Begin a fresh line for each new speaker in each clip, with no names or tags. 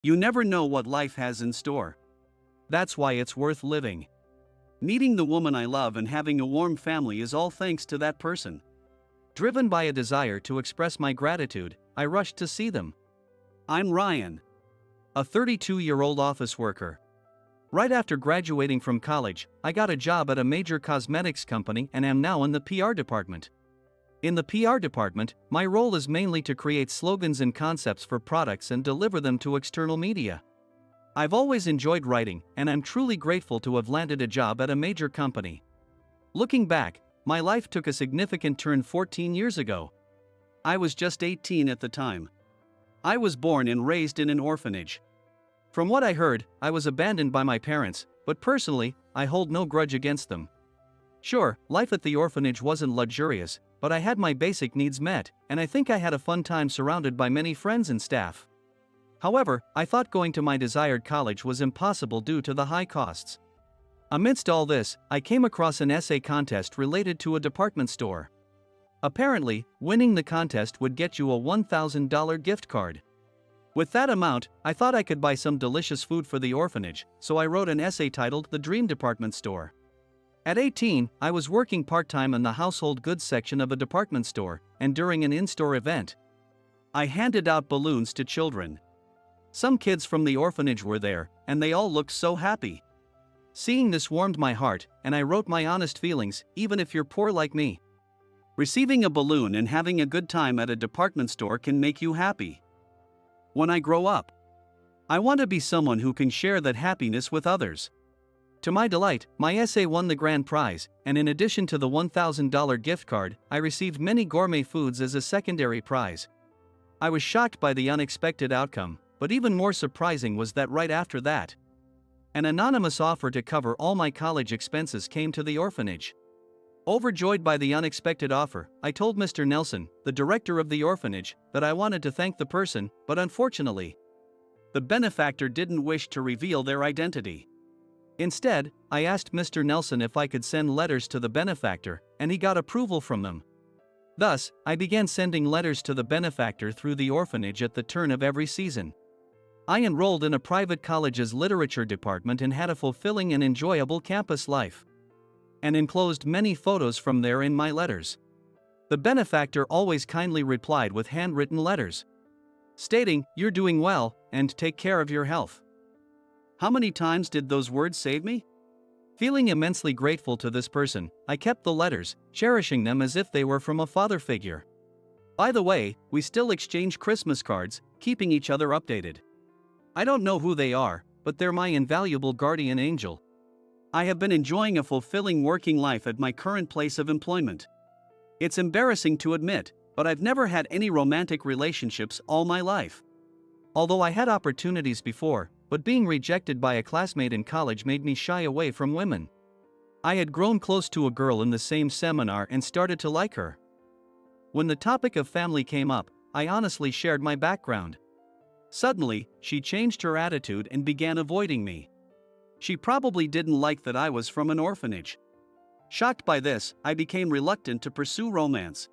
You never know what life has in store. That's why it's worth living. Meeting the woman I love and having a warm family is all thanks to that person. Driven by a desire to express my gratitude, I rushed to see them. I'm Ryan, a 32-year-old office worker. Right after graduating from college, I got a job at a major cosmetics company and am now in the PR department. In the PR department, my role is mainly to create slogans and concepts for products and deliver them to external media. I've always enjoyed writing, and I'm truly grateful to have landed a job at a major company. Looking back, my life took a significant turn 14 years ago. I was just 18 at the time. I was born and raised in an orphanage. From what I heard, I was abandoned by my parents, but personally, I hold no grudge against them. Sure, life at the orphanage wasn't luxurious, but I had my basic needs met, and I think I had a fun time surrounded by many friends and staff. However, I thought going to my desired college was impossible due to the high costs. Amidst all this, I came across an essay contest related to a department store. Apparently, winning the contest would get you a $1,000 gift card. With that amount, I thought I could buy some delicious food for the orphanage, so I wrote an essay titled "The Dream Department Store." At 18, I was working part-time in the household goods section of a department store, and during an in-store event, I handed out balloons to children. Some kids from the orphanage were there, and they all looked so happy. Seeing this warmed my heart, and I wrote my honest feelings, even if you're poor like me. Receiving a balloon and having a good time at a department store can make you happy. When I grow up, I want to be someone who can share that happiness with others. To my delight, my essay won the grand prize, and in addition to the $1,000 gift card, I received many gourmet foods as a secondary prize. I was shocked by the unexpected outcome, but even more surprising was that right after that, an anonymous offer to cover all my college expenses came to the orphanage. Overjoyed by the unexpected offer, I told Mr. Nelson, the director of the orphanage, that I wanted to thank the person, but unfortunately, the benefactor didn't wish to reveal their identity. Instead, I asked Mr. Nelson if I could send letters to the benefactor, and he got approval from them. Thus, I began sending letters to the benefactor through the orphanage at the turn of every season. I enrolled in a private college's literature department and had a fulfilling and enjoyable campus life, and enclosed many photos from there in my letters. The benefactor always kindly replied with handwritten letters, stating, "You're doing well, and take care of your health." How many times did those words save me? Feeling immensely grateful to this person, I kept the letters, cherishing them as if they were from a father figure. By the way, we still exchange Christmas cards, keeping each other updated. I don't know who they are, but they're my invaluable guardian angel. I have been enjoying a fulfilling working life at my current place of employment. It's embarrassing to admit, but I've never had any romantic relationships all my life. Although I had opportunities before, but being rejected by a classmate in college made me shy away from women. I had grown close to a girl in the same seminar and started to like her. When the topic of family came up, I honestly shared my background. Suddenly, she changed her attitude and began avoiding me. She probably didn't like that I was from an orphanage. Shocked by this, I became reluctant to pursue romance.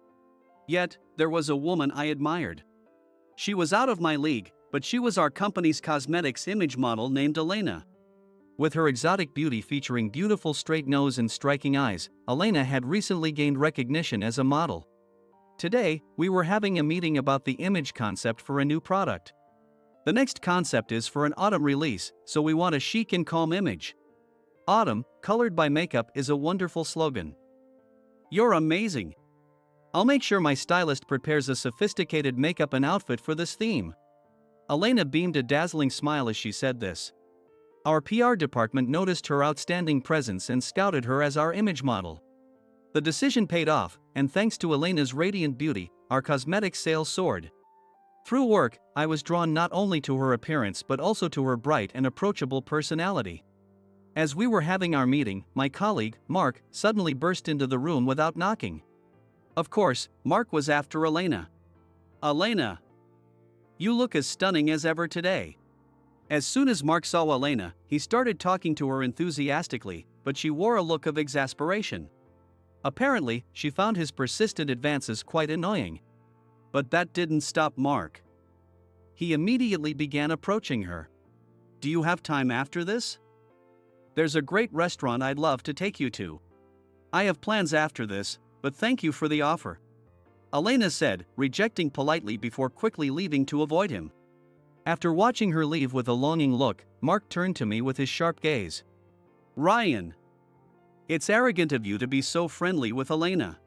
Yet, there was a woman I admired. She was out of my league, but she was our company's cosmetics image model named Elena. With her exotic beauty featuring beautiful straight nose and striking eyes, Elena had recently gained recognition as a model. Today, we were having a meeting about the image concept for a new product. The next concept is for an autumn release, so we want a chic and calm image. Autumn, colored by makeup, is a wonderful slogan. You're amazing. I'll make sure my stylist prepares a sophisticated makeup and outfit for this theme. Elena beamed a dazzling smile as she said this. Our PR department noticed her outstanding presence and scouted her as our image model. The decision paid off, and thanks to Elena's radiant beauty, our cosmetics sales soared. Through work, I was drawn not only to her appearance but also to her bright and approachable personality. As we were having our meeting, my colleague, Mark, suddenly burst into the room without knocking. Of course, Mark was after Elena. Elena, you look as stunning as ever today. As soon as Mark saw Elena, he started talking to her enthusiastically, but she wore a look of exasperation. Apparently, she found his persistent advances quite annoying. But that didn't stop Mark. he immediately began approaching her. "Do you have time after this? There's a great restaurant I'd love to take you to. I have plans after this, but thank you for the offer," Elena said, rejecting politely before quickly leaving to avoid him. After watching her leave with a longing look, Mark turned to me with his sharp gaze. "Ryan, it's arrogant of you to be so friendly with Elena.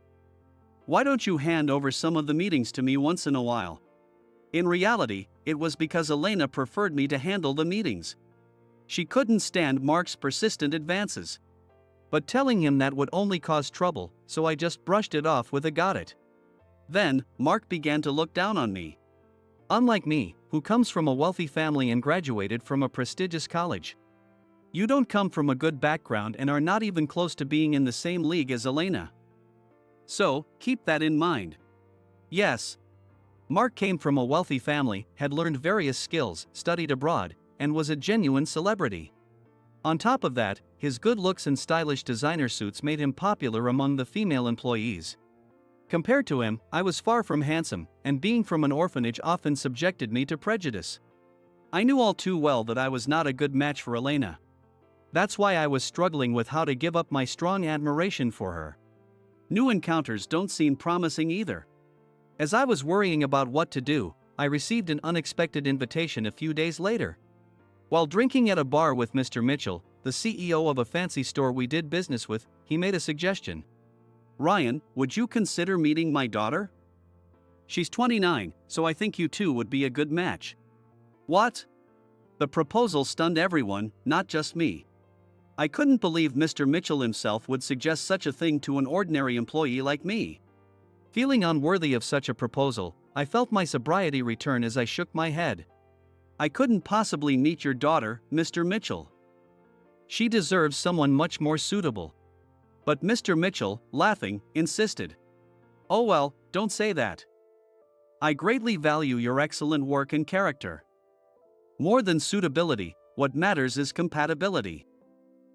Why don't you hand over some of the meetings to me once in a while?" In reality, it was because Elena preferred me to handle the meetings. She couldn't stand Mark's persistent advances. But telling him that would only cause trouble, so I just brushed it off with a "got it." Then, Mark began to look down on me. Unlike me, who comes from a wealthy family and graduated from a prestigious college. You don't come from a good background and are not even close to being in the same league as Elena. So, keep that in mind. Yes. Mark came from a wealthy family, had learned various skills, studied abroad, and was a genuine celebrity. On top of that, his good looks and stylish designer suits made him popular among the female employees. Compared to him, I was far from handsome, and being from an orphanage often subjected me to prejudice. I knew all too well that I was not a good match for Elena. That's why I was struggling with how to give up my strong admiration for her. New encounters don't seem promising either. As I was worrying about what to do, I received an unexpected invitation a few days later. While drinking at a bar with Mr. Mitchell, the CEO of a fancy store we did business with, he made a suggestion. "Ryan, would you consider meeting my daughter? She's 29, so I think you two would be a good match." What? The proposal stunned everyone, not just me. I couldn't believe Mr. Mitchell himself would suggest such a thing to an ordinary employee like me. Feeling unworthy of such a proposal, I felt my sobriety return as I shook my head. "I couldn't possibly meet your daughter, Mr. Mitchell. She deserves someone much more suitable." But Mr. Mitchell, laughing, insisted. "Oh well, don't say that. I greatly value your excellent work and character. More than suitability, what matters is compatibility.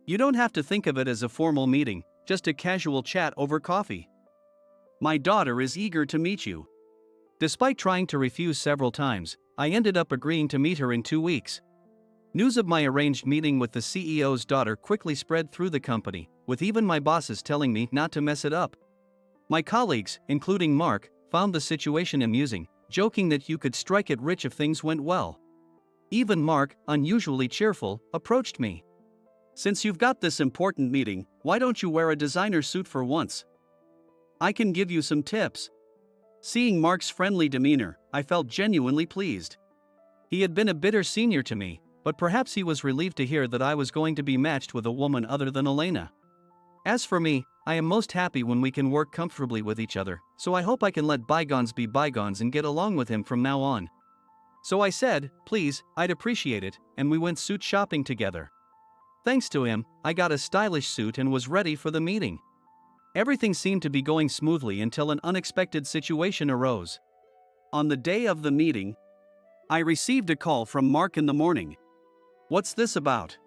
You don't have to think of it as a formal meeting, just a casual chat over coffee. My daughter is eager to meet you." Despite trying to refuse several times, I ended up agreeing to meet her in 2 weeks. News of my arranged meeting with the CEO's daughter quickly spread through the company, with even my bosses telling me not to mess it up. My colleagues, including Mark, found the situation amusing, joking that you could strike it rich if things went well. Even Mark, unusually cheerful, approached me. "Since you've got this important meeting, why don't you wear a designer suit for once? I can give you some tips." Seeing Mark's friendly demeanor, I felt genuinely pleased. He had been a bitter senior to me, but perhaps he was relieved to hear that I was going to be matched with a woman other than Elena. As for me, I am most happy when we can work comfortably with each other, so I hope I can let bygones be bygones and get along with him from now on. So I said, "Please, I'd appreciate it," and we went suit shopping together. Thanks to him, I got a stylish suit and was ready for the meeting. Everything seemed to be going smoothly until an unexpected situation arose. On the day of the meeting, I received a call from Mark in the morning. "What's this about?"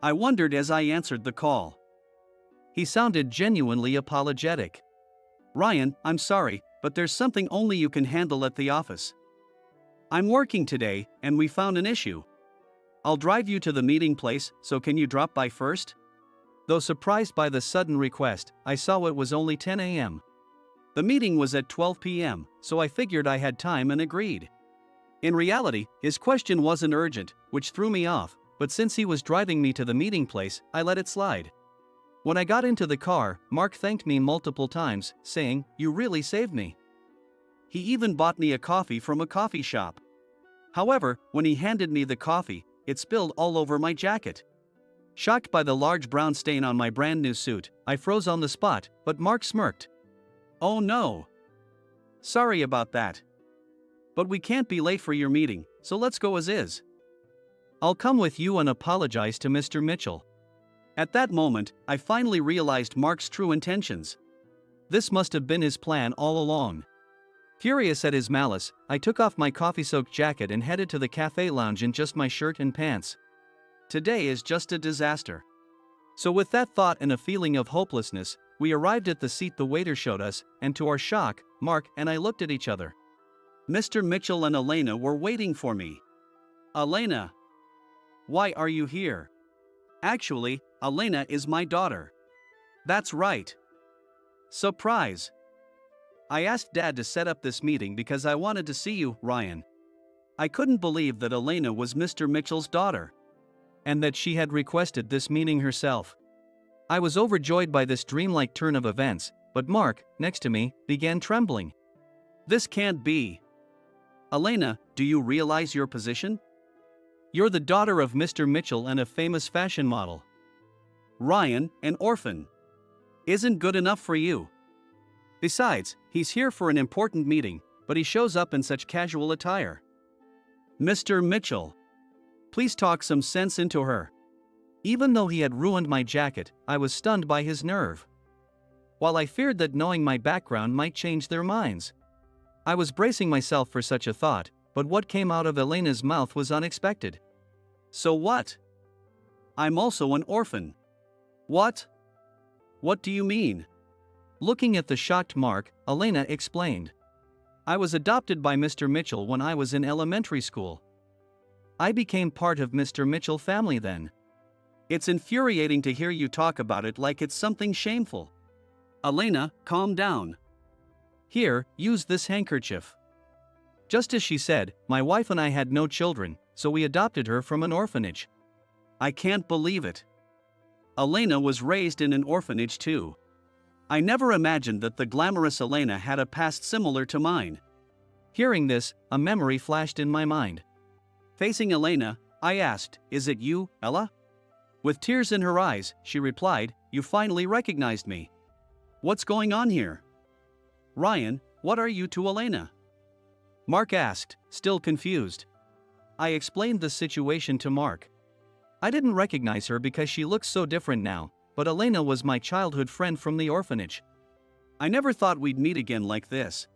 I wondered as I answered the call. He sounded genuinely apologetic. "Ryan, I'm sorry, but there's something only you can handle at the office. I'm working today, and we found an issue. I'll drive you to the meeting place, so can you drop by first?" Though surprised by the sudden request, I saw it was only 10 a.m. The meeting was at 12 p.m., so I figured I had time and agreed. In reality, his question wasn't urgent, which threw me off, but since he was driving me to the meeting place, I let it slide. When I got into the car, Mark thanked me multiple times, saying, "You really saved me." He even bought me a coffee from a coffee shop. However, when he handed me the coffee, it spilled all over my jacket. Shocked by the large brown stain on my brand new suit, I froze on the spot, but Mark smirked. "Oh no. Sorry about that. But we can't be late for your meeting, so let's go as is. I'll come with you and apologize to Mr. Mitchell." At that moment, I finally realized Mark's true intentions. This must have been his plan all along. Furious at his malice, I took off my coffee-soaked jacket and headed to the cafe lounge in just my shirt and pants. Today is just a disaster. So with that thought and a feeling of hopelessness, we arrived at the seat the waiter showed us, and to our shock, Mark and I looked at each other. Mr. Mitchell and Elena were waiting for me. Elena, why are you here? Actually, Elena is my daughter. That's right. Surprise. I asked Dad to set up this meeting because I wanted to see you, Ryan. I couldn't believe that Elena was Mr. Mitchell's daughter, and that she had requested this meeting herself. I was overjoyed by this dreamlike turn of events, but Mark, next to me, began trembling. This can't be. Elena, do you realize your position? You're the daughter of Mr. Mitchell and a famous fashion model. Ryan, an orphan, isn't good enough for you. Besides, he's here for an important meeting, but he shows up in such casual attire. Mr. Mitchell, please talk some sense into her. Even though he had ruined my jacket, I was stunned by his nerve. While I feared that knowing my background might change their minds, I was bracing myself for such a thought, but what came out of Elena's mouth was unexpected. So what? I'm also an orphan. What? What do you mean? Looking at the shocked Mark, Elena explained. I was adopted by Mr. Mitchell when I was in elementary school. I became part of Mr. Mitchell's family then. It's infuriating to hear you talk about it like it's something shameful. Elena, calm down. Here, use this handkerchief. Just as she said, my wife and I had no children, so we adopted her from an orphanage. I can't believe it. Elena was raised in an orphanage too. I never imagined that the glamorous Elena had a past similar to mine. Hearing this, a memory flashed in my mind. Facing Elena, I asked, "Is it you, Ella?" With tears in her eyes, she replied, "You finally recognized me. What's going on here?" Ryan, what are you to Elena? Mark asked, still confused. I explained the situation to Mark. I didn't recognize her because she looks so different now, but Elena was my childhood friend from the orphanage. I never thought we'd meet again like this.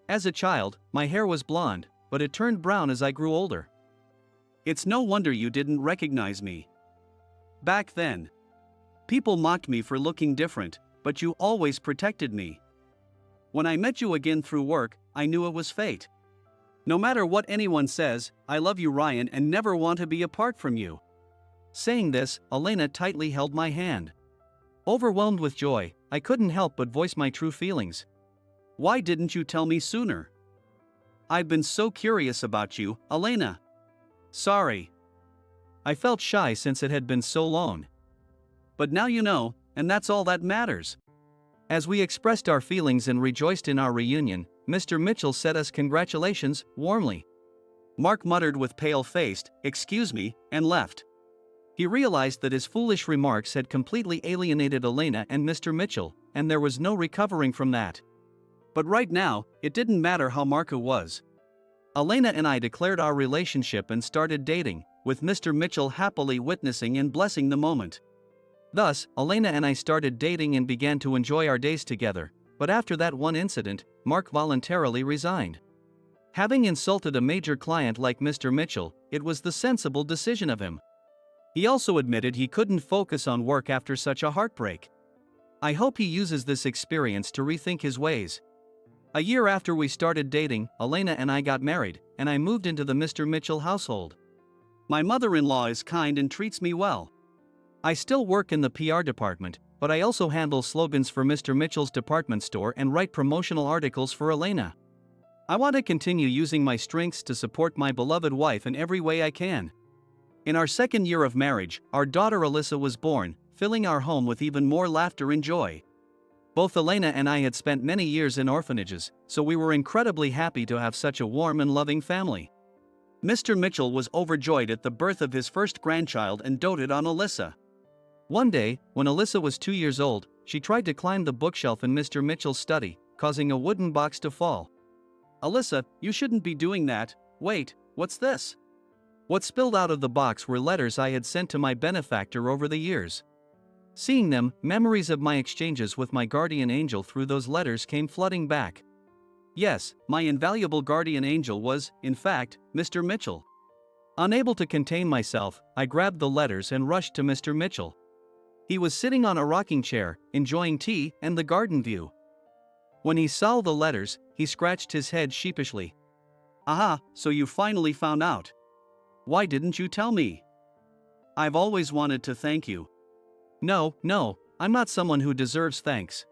As a child, my hair was blonde, but it turned brown as I grew older. It's no wonder you didn't recognize me. Back then, people mocked me for looking different, but you always protected me. When I met you again through work, I knew it was fate. No matter what anyone says, I love you, Ryan, and never want to be apart from you. Saying this, Elena tightly held my hand. Overwhelmed with joy, I couldn't help but voice my true feelings. Why didn't you tell me sooner? I've been so curious about you, Elena. Sorry. I felt shy since it had been so long. But now you know, and that's all that matters. As we expressed our feelings and rejoiced in our reunion, Mr. Mitchell said us congratulations, warmly. Mark muttered with pale-faced, "Excuse me," and left. He realized that his foolish remarks had completely alienated Elena and Mr. Mitchell, and there was no recovering from that. But right now, it didn't matter how Marco was. Elena and I declared our relationship and started dating, with Mr. Mitchell happily witnessing and blessing the moment. Thus, Elena and I started dating and began to enjoy our days together, but after that one incident, Mark voluntarily resigned. Having insulted a major client like Mr. Mitchell, it was the sensible decision of him. He also admitted he couldn't focus on work after such a heartbreak. I hope he uses this experience to rethink his ways. A year after we started dating, Elena and I got married, and I moved into the Mr. Mitchell household. My mother-in-law is kind and treats me well. I still work in the PR department, but I also handle slogans for Mr. Mitchell's department store and write promotional articles for Elena. I want to continue using my strengths to support my beloved wife in every way I can. In our second year of marriage, our daughter Alyssa was born, filling our home with even more laughter and joy. Both Elena and I had spent many years in orphanages, so we were incredibly happy to have such a warm and loving family. Mr. Mitchell was overjoyed at the birth of his first grandchild and doted on Alyssa. One day, when Alyssa was 2 years old, she tried to climb the bookshelf in Mr. Mitchell's study, causing a wooden box to fall. Alyssa, you shouldn't be doing that. Wait, what's this? What spilled out of the box were letters I had sent to my benefactor over the years. Seeing them, memories of my exchanges with my guardian angel through those letters came flooding back. Yes, my invaluable guardian angel was, in fact, Mr. Mitchell. Unable to contain myself, I grabbed the letters and rushed to Mr. Mitchell. He was sitting on a rocking chair, enjoying tea and the garden view. When he saw the letters, he scratched his head sheepishly. Aha, so you finally found out. Why didn't you tell me? I've always wanted to thank you. No, I'm not someone who deserves thanks.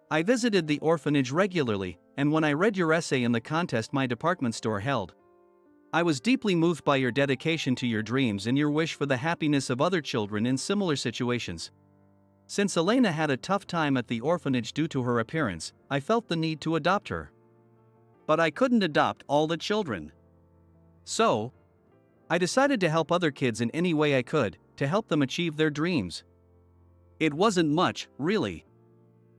I visited the orphanage regularly, and when I read your essay in the contest my department store held, I was deeply moved by your dedication to your dreams and your wish for the happiness of other children in similar situations. Since Elena had a tough time at the orphanage due to her appearance, I felt the need to adopt her. But I couldn't adopt all the children. So, I decided to help other kids in any way I could, to help them achieve their dreams. It wasn't much, really.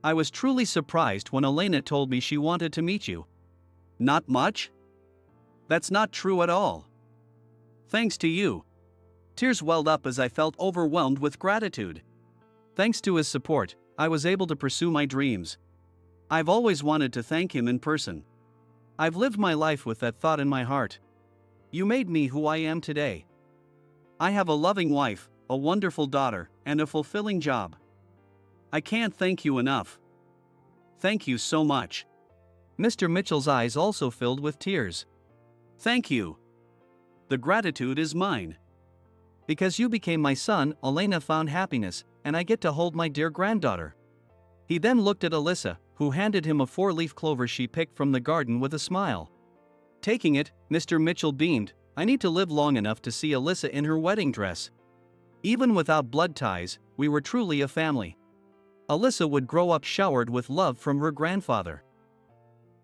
I was truly surprised when Elena told me she wanted to meet you. Not much? That's not true at all. Thanks to you. Tears welled up as I felt overwhelmed with gratitude. Thanks to his support, I was able to pursue my dreams. I've always wanted to thank him in person. I've lived my life with that thought in my heart. You made me who I am today. I have a loving wife, a wonderful daughter, and a fulfilling job. I can't thank you enough. Thank you so much. Mr. Mitchell's eyes also filled with tears. Thank you. The gratitude is mine. Because you became my son, Elena found happiness, and I get to hold my dear granddaughter. He then looked at Alyssa, who handed him a 4-leaf clover she picked from the garden with a smile. Taking it, Mr. Mitchell beamed, I need to live long enough to see Alyssa in her wedding dress. Even without blood ties, we were truly a family. Alyssa would grow up showered with love from her grandfather.